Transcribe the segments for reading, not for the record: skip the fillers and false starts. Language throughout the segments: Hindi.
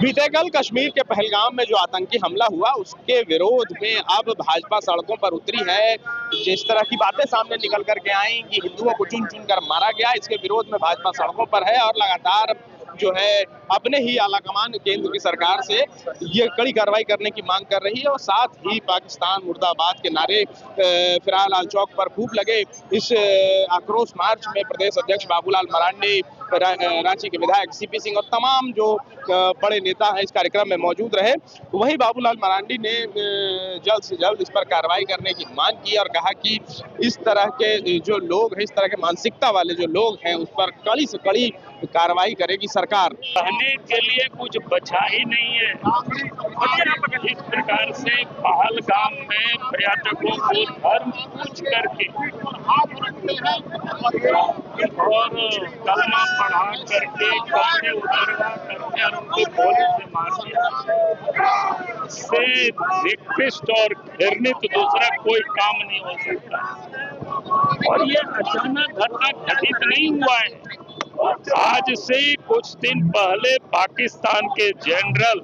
बीते कल कश्मीर के पहलगाम में जो आतंकी हमला हुआ उसके विरोध में अब भाजपा सड़कों पर उतरी है। जिस तरह की बातें सामने निकल करके आई कि हिंदुओं को चुन चुन कर मारा गया, इसके विरोध में भाजपा सड़कों पर है और लगातार जो है अपने ही आलाकमान केंद्र की सरकार से ये कड़ी कार्रवाई करने की मांग कर रही है और साथ ही पाकिस्तान मुर्दाबाद के नारे फिलहाल लाल चौक पर खूब लगे। इस आक्रोश मार्च में प्रदेश अध्यक्ष बाबूलाल मरांडी, रांची के विधायक सीपी सिंह और तमाम जो बड़े नेता हैं इस कार्यक्रम में मौजूद रहे। वहीं बाबूलाल मरांडी ने जल्द से जल्द इस पर कार्रवाई करने की मांग की और कहा कि इस तरह के जो लोग हैं, इस तरह के मानसिकता वाले जो लोग हैं उस पर कड़ी से कड़ी कार्रवाई करेगी सरकार। रहने के लिए कुछ बचा ही नहीं है। इस प्रकार से पहलगाम में पर्यटकों को धर्म पूछ करके और कलमा पढ़ा करके कपड़े उतरवा करके और उनको गोली से मार दिया। इससे निकृष्ट और घृणित दूसरा कोई काम नहीं हो सकता। और ये अचानक घटना घटित नहीं हुआ है। आज से कुछ दिन पहले पाकिस्तान के जनरल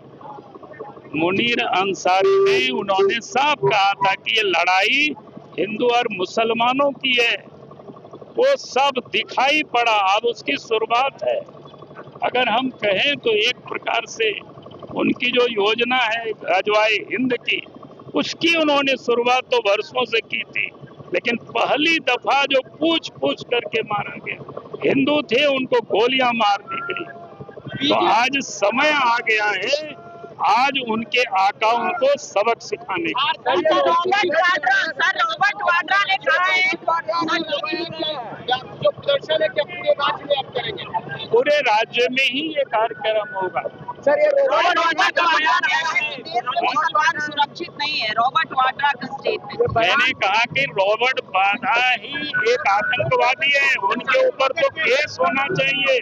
मुनीर अंसारी ने उन्होंने साफ कहा था कि ये लड़ाई हिंदू और मुसलमानों की है। वो सब दिखाई पड़ा, अब उसकी शुरुआत है। अगर हम कहें तो एक प्रकार से उनकी जो योजना है गजवाए हिंद की, उसकी उन्होंने शुरुआत तो वर्षों से की थी, लेकिन पहली दफा जो पूछ पूछ करके मारा गया, हिंदू थे उनको गोलियां मार दी गई। तो आज समय आ गया है, आज उनके आकाओं को सबक सिखाने की। रॉबर्ट वाड्रा ने कहा है जो प्रदर्शन है पूरे राज्य में आप करेंगे, पूरे राज्य में ही ये कार्यक्रम होगा। सर ये रॉबर्ट वाड्रा का बयान है, मुसलमान सुरक्षित नहीं है, रॉबर्ट वाड्रा का स्टेटमेंट। मैंने कहा कि रॉबर्ट वाड्रा ही एक आतंकवादी है, उनके ऊपर तो केस होना चाहिए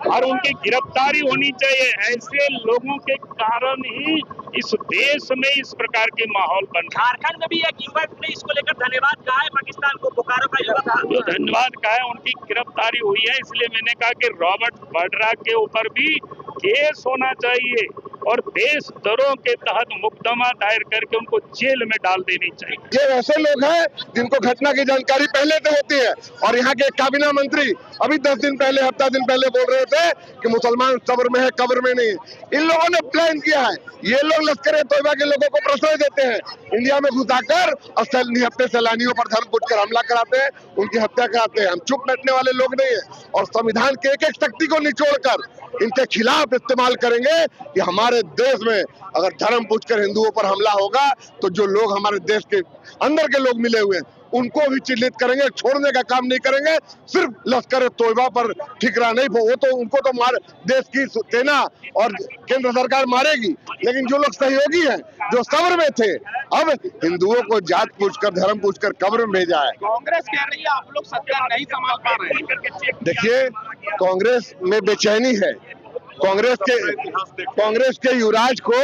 और उनकी गिरफ्तारी होनी चाहिए। ऐसे लोगों के कारण ही इस देश में इस प्रकार के माहौल बन रहा है। झारखंड में भी एक युवक ने इसको लेकर धन्यवाद कहा है पाकिस्तान को, बोकारो का युवक जो धन्यवाद कहा है, उनकी गिरफ्तारी हुई है। इसलिए मैंने कहा कि रॉबर्ट वाड्रा के ऊपर भी केस होना चाहिए और देशद्रोह के तहत मुकदमा दायर करके उनको जेल में डाल देनी चाहिए। ये वैसे लोग हैं जिनको घटना की जानकारी पहले से होती है और यहाँ के काबीना मंत्री अभी 10 दिन पहले, हफ्ता दिन पहले बोल रहे थे कि मुसलमान सब्र में है, कब्र में नहीं। इन लोगों ने प्लान किया है। ये लोग लश्कर तोयबा के लोगों को प्रश्रय देते हैं, इंडिया में घुसाकर और निहत्थे सैलानियों पर धर्म पूछ कर हमला कराते हैं, उनकी हत्या कराते हैं। हम चुप बैठने वाले लोग नहीं है और संविधान के एक एक शक्ति को निचोड़कर इनके खिलाफ इस्तेमाल करेंगे कि हमारे देश में अगर धर्म पूछकर हिंदुओं पर हमला होगा तो जो लोग हमारे देश के अंदर के लोग मिले हुए हैं उनको भी चिन्हित करेंगे, छोड़ने का काम नहीं करेंगे। सिर्फ लश्कर तोयबा पर ठिकरा नहीं, वो तो उनको तो मार देश की सेना और केंद्र सरकार मारेगी, लेकिन जो लोग सहयोगी हैं, जो सब्र में थे, अब हिंदुओं को जात पूछकर धर्म पूछकर कब्र में भेजा है। कांग्रेस कह रही है आप लोग सत्ता नहीं संभाल पा रहे हैं। देखिए, कांग्रेस में बेचैनी है। कांग्रेस के युवराज को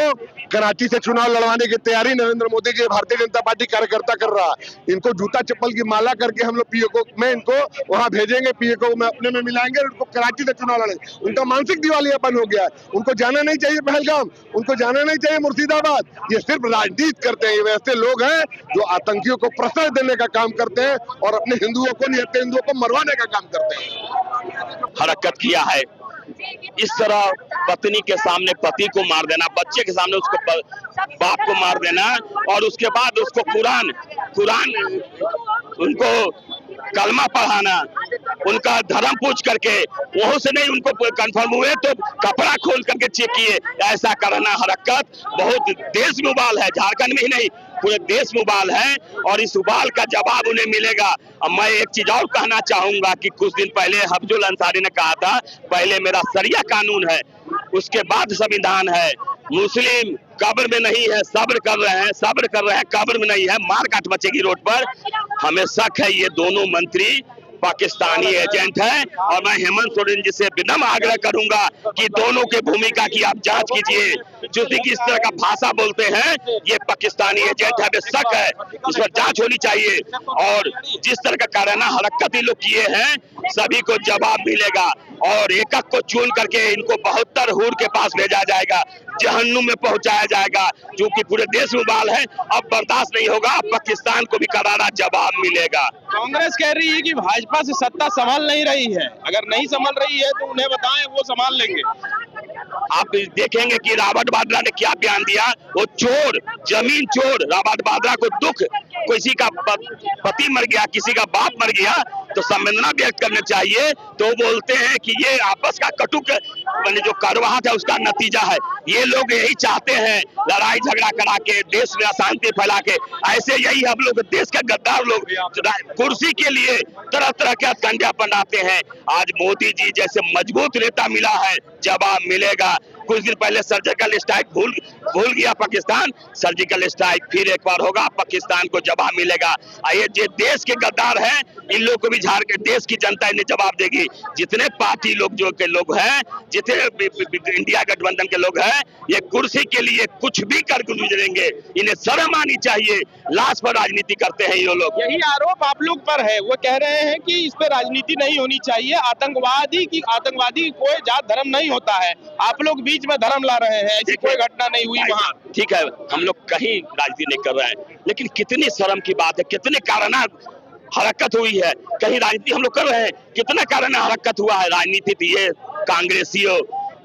कराची से चुनाव लड़वाने की तैयारी नरेंद्र मोदी जी भारतीय जनता पार्टी कार्यकर्ता कर रहा है। इनको जूता चप्पल की माला करके हम लोग पीएको में इनको वहां भेजेंगे, पीएको में अपने में मिलाएंगे और उनको कराची से चुनाव लड़ेंगे। उनका मानसिक दिवालियापन हो गया है। उनको जाना नहीं चाहिए पहलगाम, उनको जाना नहीं चाहिए मुर्शिदाबाद। ये सिर्फ राजनीति करते हैं। ये वैसे लोग हैं जो आतंकियों को प्रश्रय देने का काम करते हैं और अपने हिंदुओं को, निहत्थे हिंदुओं को मरवाने का काम करते हैं। हरकत किया है इस तरह पत्नी के सामने पति को मार देना, बच्चे के सामने उसको बाप को मार देना और उसके बाद उसको कुरान उनको कलमा पढ़ाना, उनका धर्म पूछ करके वहां से नहीं उनको कंफर्म हुए तो कपड़ा खोल करके चेक किए। ऐसा करना हरकत बहुत देश में उबाल है, झारखंड में ही नहीं पूरे देश में उबाल है और इस उबाल का जवाब उन्हें मिलेगा। अब मैं एक चीज और कहना चाहूंगा कि कुछ दिन पहले हफजुल अंसारी ने कहा था पहले मेरा शरिया कानून है, उसके बाद संविधान है। मुस्लिम कब्र में नहीं है, सब्र कर रहे हैं, कब्र में नहीं है, मार काट मचेगी रोड पर। हमें शक है ये दोनों मंत्री पाकिस्तानी एजेंट है और मैं हेमंत सोरेन जी से विनम्र आग्रह करूंगा कि दोनों के भूमिका की आप जांच कीजिए। जो कि इस तरह का भाषा बोलते हैं ये पाकिस्तानी एजेंट है, शक है, इस पर जांच होनी चाहिए और जिस तरह का काराना हरकत लोग किए हैं सभी को जवाब मिलेगा। और एक को चुन करके इनको 72 हूर के पास भेजा जाएगा, जहन्नुम में पहुंचाया जाएगा, जो कि पूरे देश में बाल है। अब बर्दाश्त नहीं होगा, अब पाकिस्तान को भी करारा जवाब मिलेगा। कांग्रेस कह रही है कि भाजपा से सत्ता संभाल नहीं रही है, अगर नहीं संभल रही है तो उन्हें बताएं, वो संभाल लेंगे। आप देखेंगे कि रॉबर्ट वाड्रा ने क्या बयान दिया। वो चोर, जमीन चोर, रॉबर्ट वाड्रा को दुख, किसी का पति मर गया, किसी का बाप मर गया तो संवेदना व्यक्त करने चाहिए, तो बोलते हैं कि ये आपस का कटुक जो करवाहट है उसका नतीजा है। ये लोग यही चाहते हैं, लड़ाई झगड़ा करा के देश में अशांति फैला के। ऐसे यही हम लोग देश के गद्दार लोग कुर्सी के लिए तरह तरह के हथकंडा बनाते हैं। आज मोदी जी जैसे मजबूत नेता मिला है, जवाब मिलेगा। कुछ दिन पहले सर्जिकल स्ट्राइक भूल गया पाकिस्तान, सर्जिकल स्ट्राइक फिर एक बार होगा, पाकिस्तान को जवाब मिलेगा। ये जो देश के गद्दार हैं, इन लोग को भी झाड़ के देश की जनता इन्हें जवाब देगी। जितने पार्टी लोग जो के लोग हैं, जितने इंडिया गठबंधन के लोग हैं, ये कुर्सी के लिए कुछ भी कर गुजरेंगे। इन्हें शर्म आनी चाहिए, लाश पर राजनीति करते हैं ये लोग। यही आरोप आप लोग पर है, वो कह रहे हैं कि इस पे राजनीति नहीं होनी चाहिए, आतंकवादी कोई जात धर्म नहीं होता है, आप लोग बीच में धर्म ला रहे हैं, ऐसी कोई घटना नहीं हुई वहाँ। ठीक है, हम लोग कहीं राजनीति नहीं कर रहे हैं, लेकिन कितनी शर्म की बात है, कितने कारणा हरकत हुई है। कहीं राजनीति हम लोग कर रहे हैं, कितना कारण हरकत हुआ है। राजनीति ये कांग्रेसियों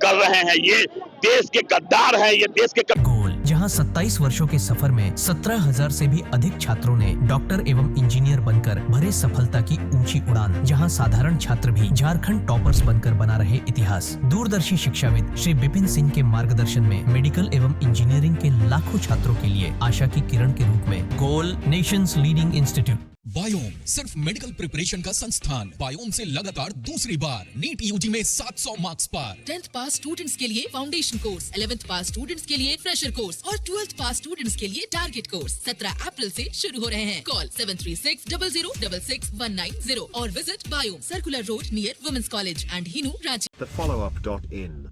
कर रहे हैं, ये देश के गद्दार हैं, ये देश के गोल, जहां 27 वर्षों के सफर में 17,000 से भी अधिक छात्रों ने डॉक्टर एवं इंजीनियर बनकर भरे सफलता की ऊंची उड़ान, जहां साधारण छात्र भी झारखंड टॉपर्स बनकर बना रहे इतिहास। दूरदर्शी शिक्षाविद श्री विपिन सिंह के मार्गदर्शन में मेडिकल एवं इंजीनियरिंग के लाखों छात्रों के लिए आशा की किरण के रूप में गोल, नेशंस लीडिंग इंस्टीट्यूट। बायोम सिर्फ मेडिकल प्रिपरेशन का संस्थान। बायोम से लगातार दूसरी बार नीट यूजी में 700 मार्क्स पार। 10th पास स्टूडेंट्स के लिए फाउंडेशन कोर्स, 11th पास स्टूडेंट्स के लिए फ्रेशर कोर्स और 12th पास स्टूडेंट्स के लिए टारगेट कोर्स 17 अप्रैल से शुरू हो रहे हैं। कॉल 7360066190 और visit Biome, circular road near women's college and Hinoo, Ranchi. TheFollowUp.in.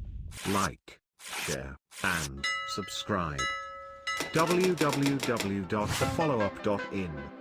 Like, share and subscribe. www.thefollowup.in